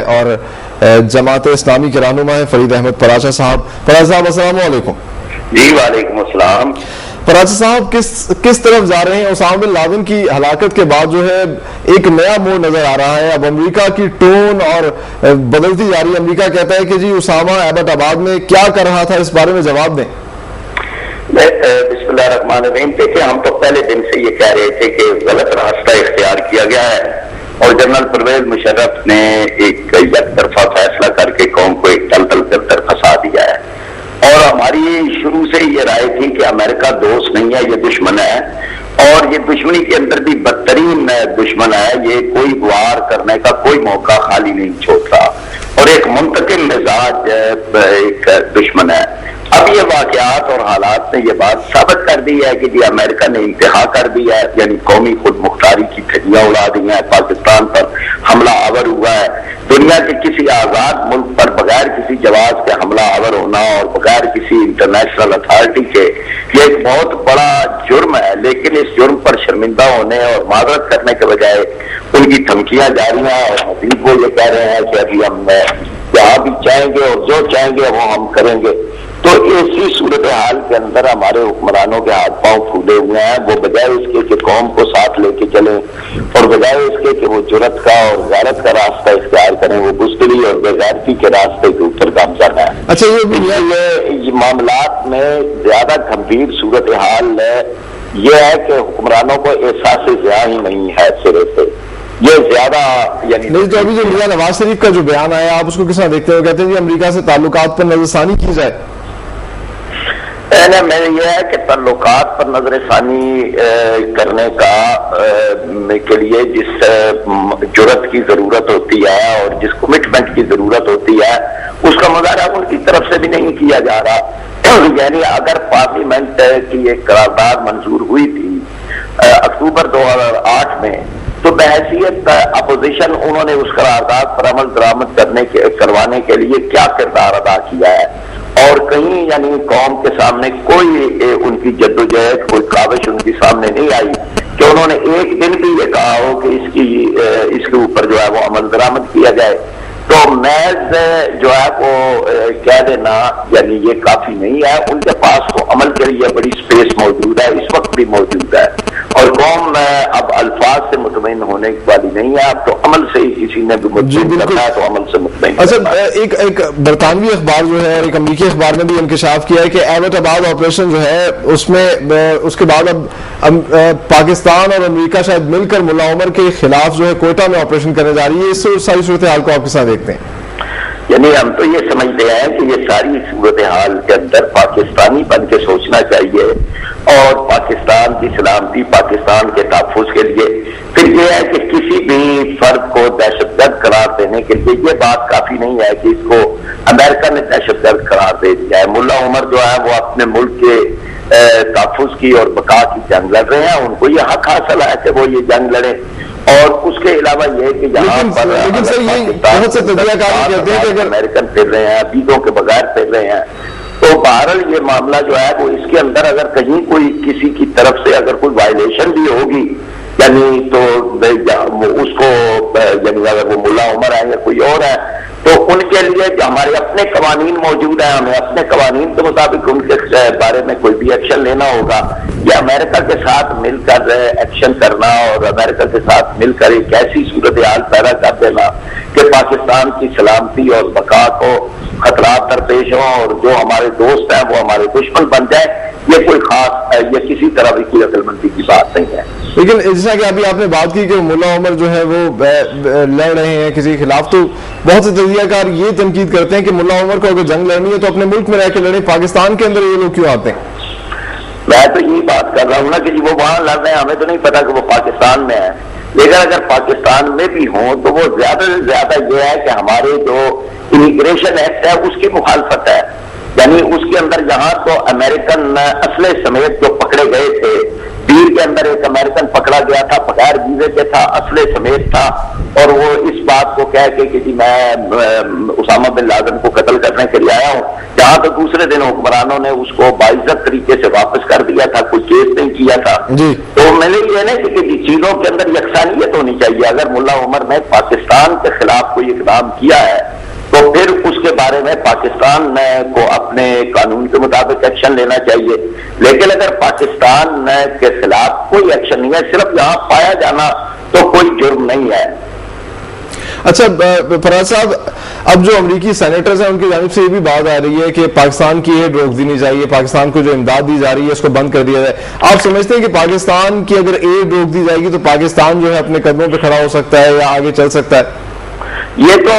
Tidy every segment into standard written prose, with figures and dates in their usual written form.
اور جماعت اسلامی کے رہنما ہیں فرید احمد پراچا صاحب. پراچا صاحب السلام علیکم. جی وعلیکم السلام. پراچا صاحب کس طرف جا رہے ہیں؟ اسامہ بن لادن کی ہلاکت کے بعد جو ہے ایک نیا موڑ نظر آ رہا ہے. اب امریکہ کی ٹون اور بدلتی جا رہی ہے. امریکہ کہتا ہے کہ جی اسامہ ایبٹ آباد میں کیا کر رہا تھا, اس بارے میں جواب دیں. بسم اللہ الرحمن الرحیم. دیکھیں, ہم تو پہلے دن سے یہ کہہ رہے تھے کہ غلط راستہ اختیار کیا گیا ہے اور جنرل پرویز مشرف نے ایک یک طرفہ فیصلہ کر کے قوم کو ایک تل کر پھنسا دیا ہے. اور ہماری شروع سے یہ رائے تھی کہ امریکہ دوست نہیں ہے, یہ دشمن ہے, اور یہ دشمنی کے اندر بھی بدترین دشمن ہے. یہ کوئی وار کرنے کا کوئی موقع خالی نہیں چھوڑتا اور ایک منتقم مزاج ایک دشمن ہے. اب یہ واقعات اور حالات نے یہ بات ثابت کر دی ہے کہ جی امریکہ نے انتہا کر دیا ہے, یعنی قومی خود مختاری کی تھیلیاں اڑا دی ہیں, پاکستان پر حملہ آور ہوا ہے. دنیا کے کسی آزاد ملک پر بغیر کسی جواز کے حملہ آور ہونا اور بغیر کسی انٹرنیشنل اتھارٹی کے یہ ایک بہت بڑا جرم ہے. لیکن اس جرم پر شرمندہ ہونے اور معذرت کرنے کے بجائے ان کی دھمکیاں جاری ہیں اور مزید وہ یہ کہہ رہے ہیں کہ ابھی ہم جہاں بھی چاہیں گے اور جو چاہیں گے وہ ہم کریں گے. تو ایسی صورتحال کے اندر ہمارے حکمرانوں کے ہاتھ پاؤں پھولے ہوئے ہیں. وہ بجائے اس کے کہ قوم کو ساتھ لے کے چلیں اور بجائے اس کے کہ وہ جرت کا اور غیرت کا راستہ اختیار کریں, وہ بزدلی اور بےغیرتی کے راستے کے اوپر گامزن ہے. اچھا, یہ معاملات میں زیادہ گمبھیر صورتحال یہ ہے کہ حکمرانوں کو احساس ضیاع ہی نہیں ہے سرے سے. یہ زیادہ یعنی نہیں, تو ابھی جو مرزا نواز شریف کا جو بیان آیا آپ اس کو کس طرح دیکھتے ہو؟ کہتے ہیں جی امریکہ سے تعلقات پر نظر ثانی کی جائے. میں یہ ہے کہ تعلقات پر نظر ثانی کرنے کا کے لیے جس جرت کی ضرورت ہوتی ہے اور جس کمٹمنٹ کی ضرورت ہوتی ہے اس کا مظاہرہ ان کی طرف سے بھی نہیں کیا جا رہا. یعنی اگر پارلیمنٹ کی ایک قرارداد منظور ہوئی تھی اکتوبر 2008 میں, تو بحیثیت اپوزیشن انہوں نے اس قرارداد پر عمل درآمد کروانے کے لیے کیا کردار ادا کیا ہے, اور کہیں یعنی قوم کے سامنے کوئی ان کی جدوجہد کوئی کاوش ان کے سامنے نہیں آئی کہ انہوں نے ایک دن بھی یہ کہا ہو کہ اس کے اوپر جو ہے وہ عمل درآمد کیا جائے. تو محض جو ہے وہ کہہ دینا یعنی یہ کافی نہیں ہے. ان کے پاس تو عمل کے لیے بڑی سپیس موجود ہے, اس وقت بھی موجود ہے, اور قوم اب الفاظ سے مطمئن ہونے والی نہیں ہے. اب تو عمل سے ہی کسی نے بھی مطمئن کرنا ہے تو عمل سے مطمئن. اچھا, ایک برطانوی اخبار جو ہے اور ایک امریکی اخبار نے بھی انکشاف کیا ہے کہ ایبٹ آباد آپریشن جو ہے اس میں اس کے بعد اب پاکستان اور امریکہ شاید مل کر ملا عمر کے خلاف جو ہے کوئٹہ میں آپریشن کرنے جا رہی ہے. اس ساری صورتحال کو آپ کے ساتھ دیکھتے ہیں؟ یعنی ہم تو یہ سمجھتے ہیں کہ یہ ساری صورتحال کے اندر پاکستانی بن کے سوچنا چاہیے اور پاکستان کی سلامتی, پاکستان کے تحفظ کے لیے. پھر یہ ہے کہ کسی بھی فرد کو دہشت گرد قرار دینے کے لیے یہ بات کافی نہیں ہے کہ اس کو امریکہ نے دہشت گرد قرار دے دیا ہے. ملا عمر جو ہے وہ اپنے ملک کے تحفظ کی اور بقا کی جنگ لڑ رہے ہیں. ان کو یہ حق حاصل ہے کہ وہ یہ جنگ لڑیں, اور اس کے علاوہ یہ کہ یہاں پر امریکن پھر رہے ہیں, بیگوں کے بغیر پھر رہے ہیں. تو بہرحال یہ معاملہ جو ہے وہ اس کے اندر اگر کہیں کوئی کسی کی طرف سے اگر کوئی وائلیشن بھی ہوگی یعنی تو اس کو یعنی اگر وہ ملا عمر ہے یا کوئی اور ہے تو ان کے لیے ہمارے اپنے قوانین موجود ہیں. ہمیں اپنے قوانین کے مطابق ان کے بارے میں کوئی بھی ایکشن لینا ہوگا, یا امریکہ کے ساتھ مل کر ایکشن کرنا اور امریکہ کے ساتھ مل کر ایک ایسی صورتحال پیدا کر دینا کہ پاکستان کی سلامتی اور بقا کو خطرات درپیش ہوں اور جو ہمارے دوست ہیں وہ ہمارے دشمن بن جائے. یہ کوئی خاص یہ کسی طرح بھی کوئی عقل مندی کی بات نہیں ہے. لیکن جیسا کہ ابھی آپ نے بات کی کہ ملا عمر جو ہے وہ لڑ رہے ہیں کسی کے خلاف, تو بہت سے تجزیہ کار یہ تنقید کرتے ہیں کہ ملا عمر کو اگر جنگ لڑنی ہے تو اپنے ملک میں رہ کے لڑیں, پاکستان کے اندر یہ لوگ کیوں آتے ہیں؟ میں تو یہی بات کر رہا ہوں نا کہ وہ وہاں لڑ رہے ہیں, ہمیں تو نہیں پتا کہ وہ پاکستان میں ہے. لیکن اگر پاکستان میں بھی ہوں تو وہ زیادہ سے زیادہ یہ ہے کہ ہمارے جو امیگریشن ایکٹ ہے اس کی مخالفت ہے. یعنی اس کے اندر یہاں تو امریکن اسلحے سمیت جو پکڑے گئے تھے دیر کے اندر ایک امریکن پکڑا گیا تھا، بغیر ویزے کے تھا، اسلحے سمیت تھا، اور وہ اس بات کو کہہ کے کہ جی میں اسامہ بن لادن کو قتل کرنے کے لیے آیا ہوں، جہاں تو دوسرے دن حکمرانوں نے اس کو باعزت طریقے سے واپس کر دیا تھا، کوئی کیس نہیں کیا تھا جی۔ تو میں نے یہ نہیں کہ چیزوں کے اندر یکسانیت ہونی چاہیے۔ اگر ملا عمر نے پاکستان کے خلاف کوئی اقدام کیا ہے تو پھر اس کے بارے میں پاکستان کو اپنے قانون کے مطابق ایکشن لینا چاہیے، لیکن اگر پاکستان کے خلاف کوئی ایکشن نہیں ہے، صرف یہاں پایا جانا تو کوئی جرم نہیں ہے۔ اچھا فراز صاحب، اب جو امریکی سینیٹرز ہیں ان کی جانب سے یہ بھی بات آ رہی ہے کہ پاکستان کی ایڈ روک دینی چاہیے، پاکستان کو جو امداد دی جا رہی ہے اس کو بند کر دیا جائے۔ آپ سمجھتے ہیں کہ پاکستان کی اگر ایڈ روک دی جائے گی تو پاکستان جو ہے اپنے قدموں پہ کھڑا ہو سکتا ہے یا آگے چل سکتا ہے؟ یہ تو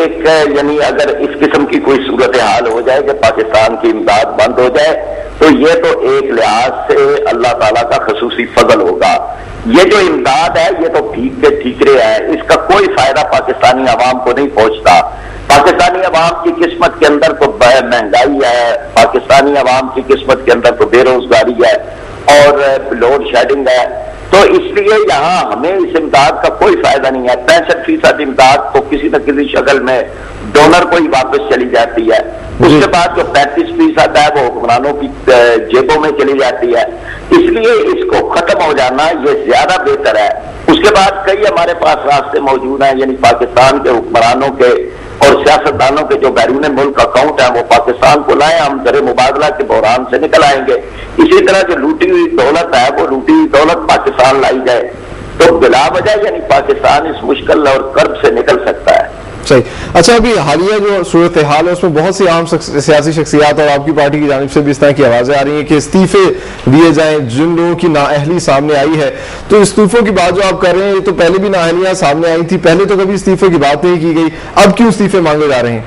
ایک یعنی اگر اس قسم کی کوئی صورتحال ہو جائے کہ پاکستان کی امداد بند ہو جائے تو یہ تو ایک لحاظ سے اللہ تعالیٰ کا خصوصی فضل ہوگا۔ یہ جو امداد ہے یہ تو ٹھیک کے ٹھیکرے ہے، اس کا کوئی فائدہ پاکستانی عوام کو نہیں پہنچتا۔ پاکستانی عوام کی قسمت کے اندر تو مہنگائی ہے، پاکستانی عوام کی قسمت کے اندر تو بے روزگاری ہے اور لوڈ شیڈنگ ہے، تو اس لیے یہاں ہمیں اس امداد کا کوئی فائدہ نہیں ہے۔ 65% امداد تو کسی نہ کسی شکل میں ڈونر کو ہی واپس چلی جاتی ہے، اس کے بعد جو 35% ہے وہ حکمرانوں کی جیبوں میں چلی جاتی ہے، اس لیے اس کو ختم ہو جانا یہ زیادہ بہتر ہے۔ اس کے بعد کئی ہمارے پاس راستے موجود ہیں، یعنی پاکستان کے حکمرانوں کے اور سیاستدانوں کے جو بیرون ملک اکاؤنٹ ہیں وہ پاکستان کو لائیں، ہم زر مبادلہ کے بحران سے نکل آئیں گے۔ اسی طرح جو لوٹی ہوئی دولت ہے وہ لوٹی ہوئی دولت پاکستان لائی جائے تو بلا وجہ یعنی پاکستان اس مشکل اور کرب سے نکل سکتا ہے۔ صحیح۔ اچھا، ابھی حالیہ جو صورتحال ہے اس میں بہت سی عام سیاسی شخصیات اور آپ کی پارٹی کی جانب سے بھی اس طرح کی آوازیں آ رہی ہیں کہ استعفے دیے جائیں، جن لوگوں کی نااہلی سامنے آئی ہے۔ تو استعفوں کی بات جو آپ کر رہے ہیں یہ تو پہلے بھی نااہلیاں سامنے آئی تھی، پہلے تو کبھی استعفے کی بات نہیں کی گئی، اب کیوں استعفے مانگے جا رہے ہیں؟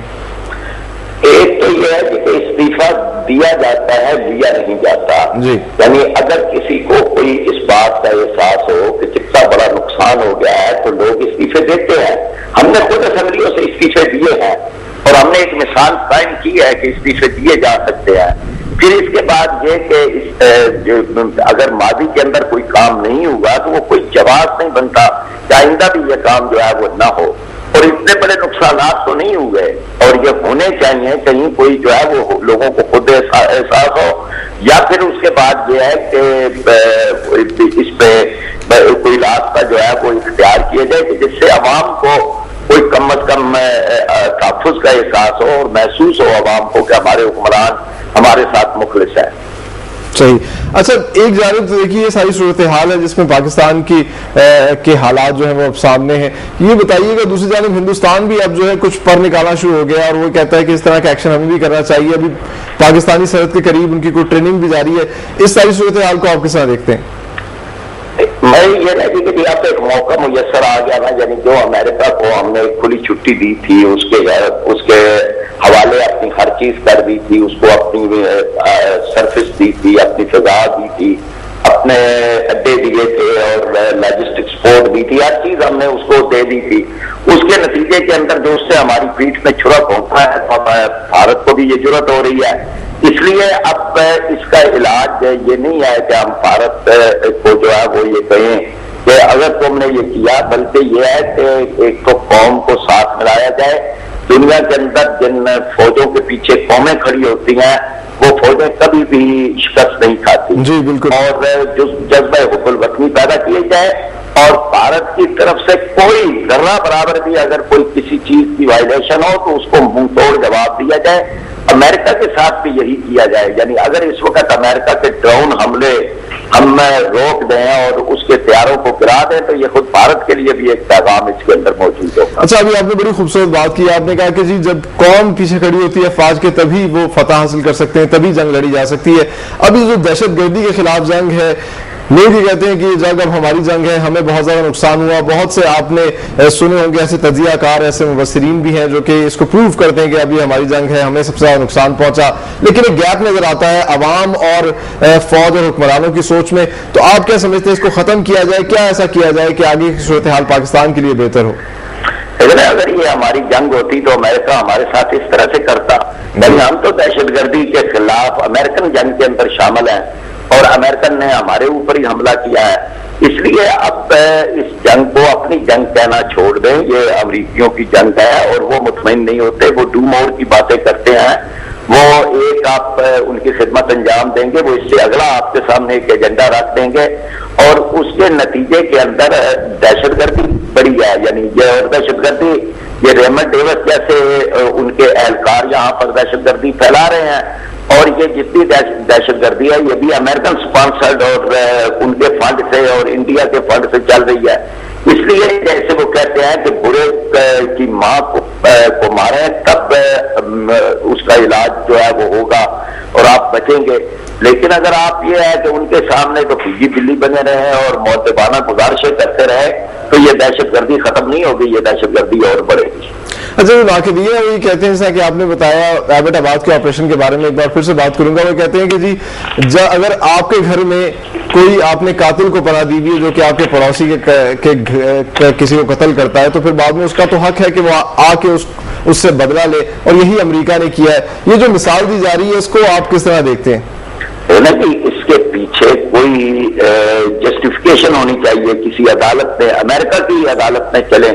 ایک تو یہ ہے کہ استعفیٰ دیا جاتا ہے، لیا نہیں جاتا جی۔ یعنی اگر کسی کو کوئی اس بات کا احساس ہو کہ کتنا بڑا نقصان ہو گیا ہے تو لوگ استعفے دیتے ہیں۔ ہم نے خود اسمبلیوں سے استعفے دیے ہیں اور ہم نے ایک مثال قائم کی ہے کہ استعفے دیے جا سکتے ہیں۔ پھر اس کے بعد یہ کہ اگر ماضی کے اندر کوئی کام نہیں ہوا تو وہ کوئی جواز نہیں بنتا کہ آئندہ بھی یہ کام جو ہے وہ نہ ہو، اور اتنے بڑے نقصانات تو نہیں ہوئے اور یہ ہونے چاہیے، کہیں کوئی جو ہے وہ لوگوں کو خود احساس ہو، یا پھر اس کے بعد یہ ہے کہ اس پہ کوئی راستہ جو ہے وہ اختیار کیا جائے کہ جس سے عوام کو کوئی کم از کم تحفظ کا احساس ہو اور محسوس ہو عوام کو کہ ہمارے حکمران ہمارے ساتھ مخلص ہیں۔ صحیح۔ اچھا، ایک جانب تو دیکھیے یہ ساری صورتحال ہے جس میں پاکستان کے حالات جو ہیں وہ اب سامنے ہیں، یہ بتائیے گا دوسری جانب ہندوستان بھی اب جو ہے کچھ پر نکالنا شروع ہو گیا اور وہ کہتا ہے کہ اس طرح کا ایکشن ہمیں بھی کرنا چاہیے، ابھی پاکستانی سرحد کے قریب ان کی کوئی ٹریننگ بھی جاری ہے، اس ساری صورتحال کو آپ کس طرح دیکھتے ہیں؟ میں یہ نہیں کہ آپ ایک موقع میسر آ گیا نا، یعنی جو امریکہ کو ہم نے کھلی چھٹی دی تھی اس کے حوالے اپنی ہر چیز کر دی تھی، اس کو اپنی سرفس دی تھی، اپنی فضا دی تھی، اپنے اڈے دیے تھے اور لاجسٹک سپورٹ دی تھی، ہر چیز ہم نے اس کو دے دی تھی۔ اس کے نتیجے کے اندر جو اس سے ہماری پیٹھ میں چھڑک ہوتا ہے تو بھارت کو بھی یہ ضرورت ہو رہی ہے، اس لیے اب اس کا علاج یہ نہیں ہے کہ ہم بھارت کو جو ہے وہ یہ کہیں کہ اگر تم نے یہ کیا، بلکہ یہ ہے کہ ایک تو قوم کو ساتھ ملایا جائے۔ دنیا کے اندر جن فوجوں کے پیچھے قومیں کھڑی ہوتی ہیں وہ فوجیں کبھی بھی شکست نہیں کھاتی جی بالکل، اور جو جذبہ حب الوطنی پیدا کیے جائے اور بھارت کی طرف سے کوئی ذرہ برابر بھی اگر کوئی کسی چیز کی وائلیشن ہو تو اس کو منہ توڑ جواب دیا جائے۔ امریکہ کے ساتھ بھی یہی کیا جائے، یعنی اگر اس وقت امریکہ کے ڈرون حملے ہم روک دیں اور اس کے طیاروں کو گرا دیں تو یہ خود بھارت کے لیے بھی ایک پیغام اس کے اندر موجود ہوگا۔ اچھا، ابھی آپ نے بڑی خوبصورت بات کی، آپ نے کہا کہ جی جب قوم پیچھے کھڑی ہوتی ہے فوج کے تبھی وہ فتح حاصل کر سکتے ہیں، تبھی جنگ لڑی جا سکتی ہے۔ ابھی جو دہشت گردی کے خلاف جنگ ہے، لوگ یہ کہتے ہیں کہ یہ جنگ اب ہماری جنگ ہے، ہمیں بہت زیادہ نقصان ہوا، بہت سے آپ نے سنے ہوں گے ایسے تجزیہ کار، ایسے مبصرین بھی ہیں جو کہ اس کو پروف کرتے ہیں کہ ابھی ہماری جنگ ہے، ہمیں سب سے زیادہ نقصان پہنچا، لیکن ایک گیپ نظر آتا ہے عوام اور فوج اور حکمرانوں کی سوچ میں۔ تو آپ کیا سمجھتے ہیں اس کو ختم کیا جائے، کیا ایسا کیا جائے کہ آگے کی صورتحال پاکستان کے لیے بہتر ہو؟ اگر یہ ہماری جنگ ہوتی تو امریکہ ہمارے ساتھ اس طرح سے کرتا، لیکن ہم تو دہشت گردی کے خلاف امریکن جنگ کے اندر شامل ہیں اور امریکن نے ہمارے اوپر ہی حملہ کیا ہے. اس لیے اب اس جنگ کو اپنی جنگ کہنا چھوڑ دیں. یہ امریکیوں کی جنگ ہے اور وہ مطمئن نہیں ہوتے, وہ ڈو مور کی باتیں کرتے ہیں. وہ ایک آپ ان کی خدمت انجام دیں گے, وہ اس سے اگلا آپ کے سامنے ایک ایجنڈا رکھ دیں گے اور اس کے نتیجے کے اندر دہشت گردی بڑی ہے. یعنی یہ اور دہشت گردی, یہ ریمنڈ ڈیوس جیسے ان کے اہلکار یہاں پر دہشت گردی پھیلا رہے ہیں, اور یہ جتنی دہشت گردی ہے یہ بھی امریکن سپانسرڈ اور ان کے فنڈ سے اور انڈیا کے فنڈ سے چل رہی ہے. اس لیے جیسے وہ کہتے ہیں کہ برے کی ماں کو ماریں تب اس کا علاج جو ہے وہ ہوگا اور آپ بچیں گے. لیکن اگر آپ یہ ہے کہ ان کے سامنے تو فیجی بلی بنے رہے اور مؤدبانہ گزارشیں کرتے رہے تو یہ دہشت گردی ختم نہیں ہوگی, یہ دہشت گردی اور بڑھے گی. اچھا ناقد یہ وہی کہتے ہیں جیسا کہ آپ نے بتایا ایبٹ آباد کے آپریشن کے بارے میں ایک بار پھر سے بات کروں گا. وہ کہتے ہیں کہ جی اگر آپ کے گھر میں کوئی آپ نے قاتل کو پناہ دی ہوئی ہے جو کہ آپ کے پڑوسی کے کسی کو قتل کرتا ہے تو پھر بعد میں اس کا تو حق ہے کہ وہ آ کے اس سے بدلہ لے, اور یہی امریکہ نے کیا ہے. یہ جو مثال دی جا رہی ہے اس کو آپ کس طرح دیکھتے ہیں؟ اس کے پیچھے کوئی جسٹیفیکیشن ہونی چاہیے. کسی عدالت نے, امریکہ کی عدالت میں چلیں,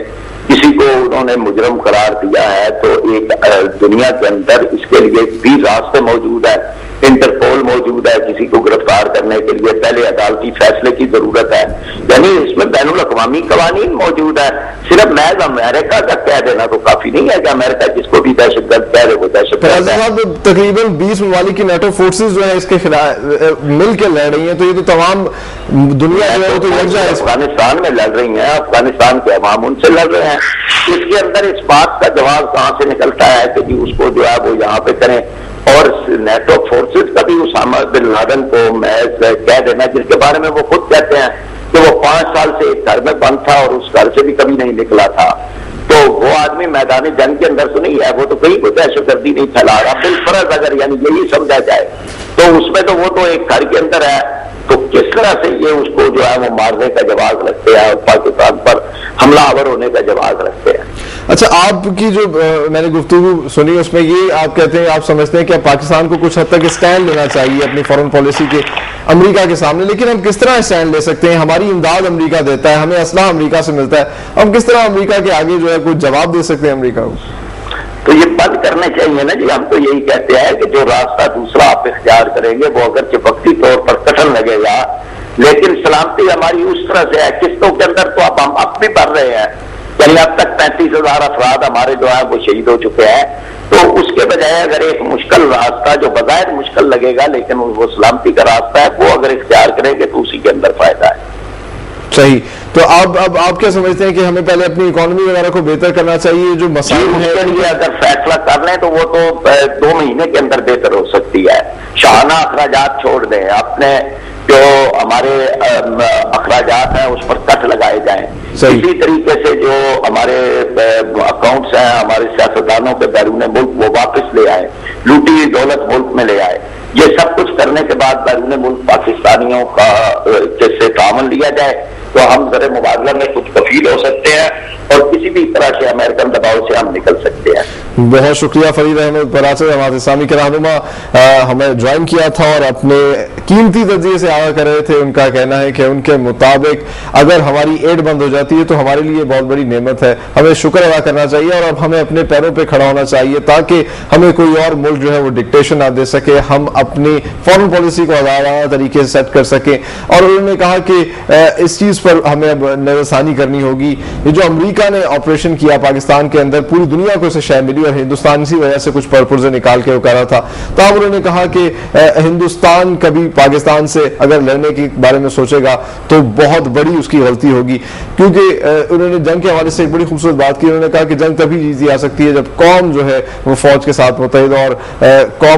کسی کو انہوں نے مجرم قرار دیا ہے تو ایک دنیا کے اندر اس کے لیے بھی راستے موجود ہے. انٹرپول موجود ہے کسی کو گرفتار کرنے کے لیے, پہلے عدالتی فیصلے کی ضرورت ہے. یعنی اس میں بین الاقوامی قوانین موجود ہے. صرف محض امریکہ کا کہہ دینا تو کافی نہیں ہے کہ امریکہ جس کو بھی دہشت گرد کہہ رہے وہ دہشت گرد ہے. تقریباً 20 ممالک کی نیٹو فورسز جو ہے اس کے خلاف مل کے لڑ رہی ہیں, تو یہ تو تمام دنیا جو ہے تو افغانستان میں لڑ رہی ہیں, افغانستان کے عوام ان سے لڑ رہے ہیں. اس کے اندر اس بات کا جواب کہاں سے نکلتا ہے کہ جی اس کو جو ہے وہ یہاں پہ کریں, اور نیٹو فورسز کا بھی اسامہ بن لادن کو محض کہہ دینا, جس کے بارے میں وہ خود کہتے ہیں کہ وہ 5 سال سے ایک گھر میں بند تھا اور اس گھر سے بھی کبھی نہیں نکلا تھا. تو وہ آدمی میدان جنگ کے اندر تو نہیں ہے, وہ تو کہیں کو دہشت گردی نہیں پھیلا رہا. بالفرض اگر یعنی یہی سمجھا جائے تو اس میں تو وہ تو ایک گھر کے اندر ہے, تو کس طرح سے یہ اس کو جو ہے وہ مارنے کا جواز رکھتے ہیں اور پاکستان پر حملہ آور ہونے کا جواز رکھتے ہیں. اچھا, آپ کی جو میں نے گفتگو سنی اس میں یہ آپ کہتے ہیں, آپ سمجھتے ہیں کہ پاکستان کو کچھ حد تک اسٹینڈ لینا چاہیے اپنی فورن پالیسی کے امریکہ کے سامنے, لیکن ہم کس طرح اسٹینڈ لے سکتے ہیں؟ ہماری امداد امریکہ دیتا ہے, ہمیں اسلحہ امریکہ سے ملتا ہے, ہم کس طرح امریکہ کے آگے جو ہے کوئی جواب دے سکتے ہیں امریکہ کو؟ تو یہ بند کرنے چاہیے نا جی. ہم تو یہی کہتے ہیں کہ جو راستہ دوسرا آپ اختیار کریں گے وہ اگرچہ وقتی طور پر کٹھن لگے گا لیکن سلامتی ہماری اس طرح سے ہے. قسطوں کے اندر تو ہم اب بھی بڑھ رہے ہیں, یعنی اب تک 35,000 افراد ہمارے جو ہے وہ شہید ہو چکے ہیں. تو اس کے بجائے اگر ایک مشکل راستہ جو بظاہر مشکل لگے گا لیکن وہ سلامتی کا راستہ ہے وہ اگر اختیار کریں گے تو اسی کے اندر فائدہ ہے. صحیح. تو اب آپ کیا سمجھتے ہیں کہ ہمیں پہلے اپنی اکانومی وغیرہ کو بہتر کرنا چاہیے؟ جو مسائل ہیں اس کے لیے اگر فیصلہ کر لیں تو وہ تو 2 مہینے کے اندر بہتر ہو سکتی ہے. شاہانہ اخراجات چھوڑ دیں, اپنے جو ہمارے اخراجات ہیں اس پر کٹ لگائے جائیں. اسی طریقے سے جو ہمارے اکاؤنٹس ہیں ہمارے سیاستدانوں کے بیرون ملک وہ واپس لے آئے, لوٹی دولت ملک میں لے آئے. یہ سب کچھ کرنے کے بعد بیرون ملک پاکستانیوں کا سے تعاون لیا جائے تو ہم ذرا مبادلہ میں کچھ کفیل ہو سکتے ہیں اور کسی بھی طرح سے امریکن دباؤ سے ہم نکل سکتے ہیں. بہت شکریہ فرید احمد پراچے, جماعت اسلامی کے رہنما, ہمیں جوائن کیا تھا اور اپنے قیمتی تجزیے سے آگاہ کر رہے تھے. ان کا کہنا ہے کہ ان کے مطابق اگر ہماری ایڈ بند ہو جاتی ہے تو ہمارے لیے بہت بڑی نعمت ہے, ہمیں شکر ادا کرنا چاہیے اور اب ہمیں اپنے پیروں پہ کھڑا ہونا چاہیے تاکہ ہمیں کوئی اور ملک جو ہے وہ ڈکٹیشن نہ دے سکے, ہم اپنی فورن پالیسی کو آزادانہ طریقے سے سیٹ کر سکیں. اور انہوں نے کہا کہ اس چیز پر ہمیں اب نظر ثانی کرنی ہوگی. یہ جو امریکہ نے آپریشن کیا پاکستان کے اندر, پوری دنیا کو اسے شے ملی اور ہندوستان اسی وجہ سے کچھ پرپرزے نکال کے وہ کر رہا تھا. تو اب انہوں نے کہا کہ ہندوستان کبھی پاکستان سے اگر لڑنے کے بارے میں سوچے گا تو بہت بڑی اس کی غلطی ہوگی, کیونکہ انہوں نے جنگ کے حوالے سے ایک بڑی خوبصورت بات کی. انہوں نے کہا کہ جنگ تبھی جیتی جا سکتی ہے جب قوم جو ہے وہ فوج کے ساتھ متحد اور قوم